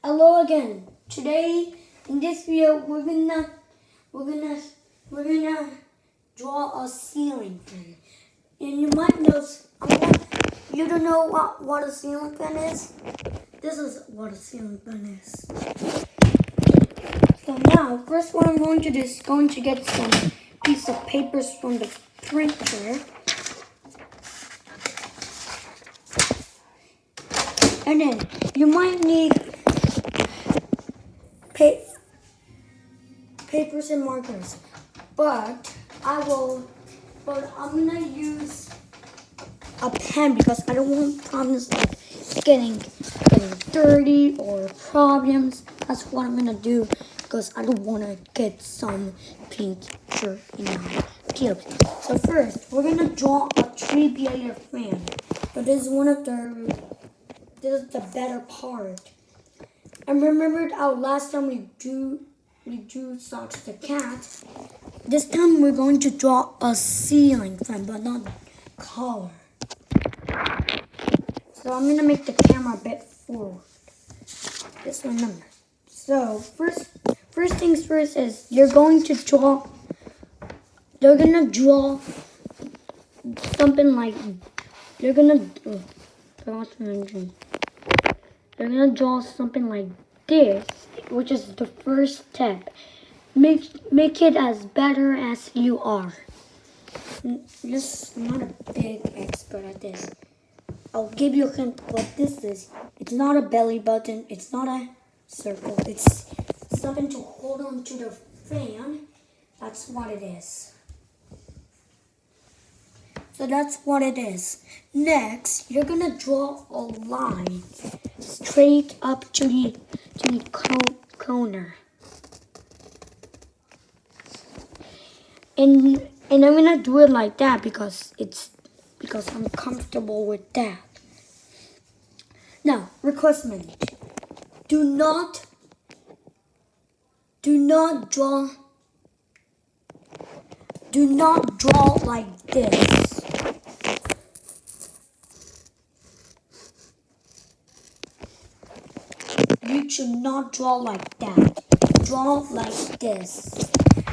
Hello again. Today in this video we're gonna draw a ceiling fan. And you might know you don't know what a ceiling fan is? This is what a ceiling fan is. So now first what I'm going to do is going to get some piece of papers from the printer. And then you might need papers and markers, but I'm gonna use a pen because I don't want problems like getting dirty or problems. That's what I'm gonna do because I don't want to get some pink shirt in my tubes. So first, we're gonna draw a three-bladed fan. So this is the better part. And remembered our last time we drew Socks the cat. This time we're going to draw a ceiling fan, but not color. So I'm gonna make the camera a bit forward. Just remember. So first things first is they're gonna draw something like they're gonna draw something like this, which is the first step. Make it as better as you are. Just not a big expert at this. I'll give you a hint what this is. It's not a belly button. It's not a circle. It's something to hold on to the fan. That's what it is. So that's what it is. Next, you're gonna draw a line straight up to the corner. And I'm gonna do it like that because I'm comfortable with that. Now, requestment. Do not draw like this. You should not draw like that. Draw like this.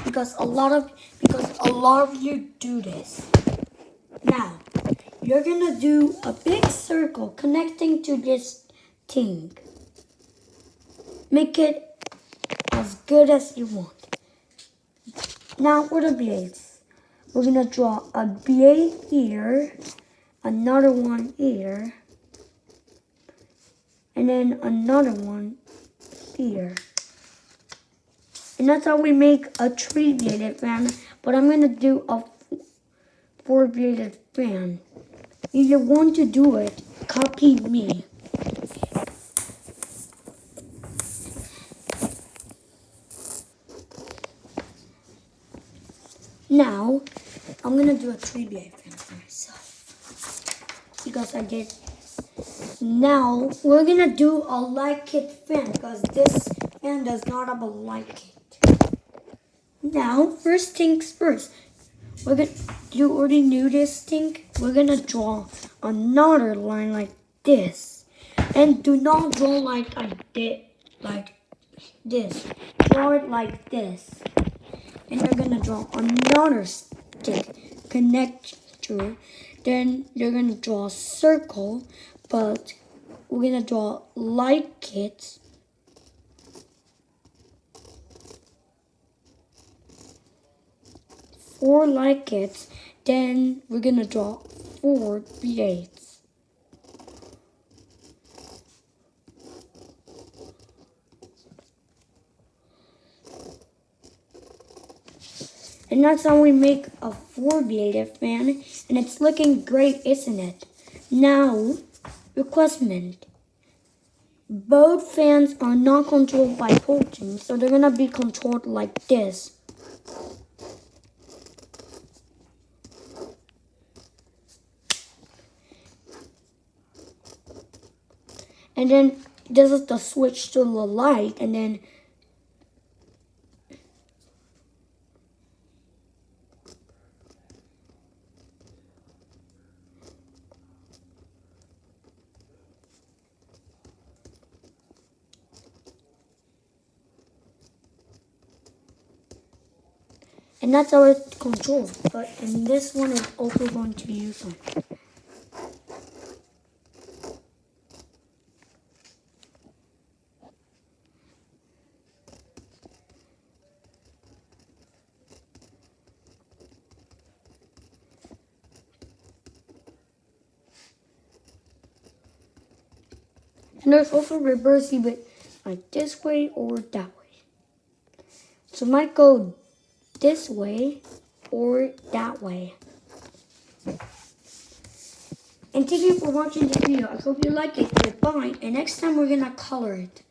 Because a lot of you do this. Now, you're gonna do a big circle connecting to this thing. Make it as good as you want. Now for the blades. We're gonna draw a blade here, another one here, and then another one here. And that's how we make a three-bladed fan, but I'm gonna do a four-bladed fan. If you want to do it, copy me. Now, I'm gonna do a three-bladed fan for myself because I did. Now, we're gonna do a light kit fan because this fan does not have a light kit. Now, first things first. You already knew this thing. We're gonna draw another line like this, and do not draw like I did, like this. Draw it like this, and you're gonna draw another stick connect to it. Then you're gonna draw a circle, but we're gonna draw light kits. Four light kits, then we're gonna draw four blades. And that's how we make a four-bladed fan, and it's looking great, isn't it? Now, requestment. Both fans are not controlled by protein, so they're gonna be controlled like this. And then this is the switch to the light, and then And that's how it's controlled. But in this one, it's also going to use them. And there's also reversing it like this way or that way. So it might go this way or that way. And thank you for watching this video. I hope you like it. Goodbye. And next time we're gonna color it.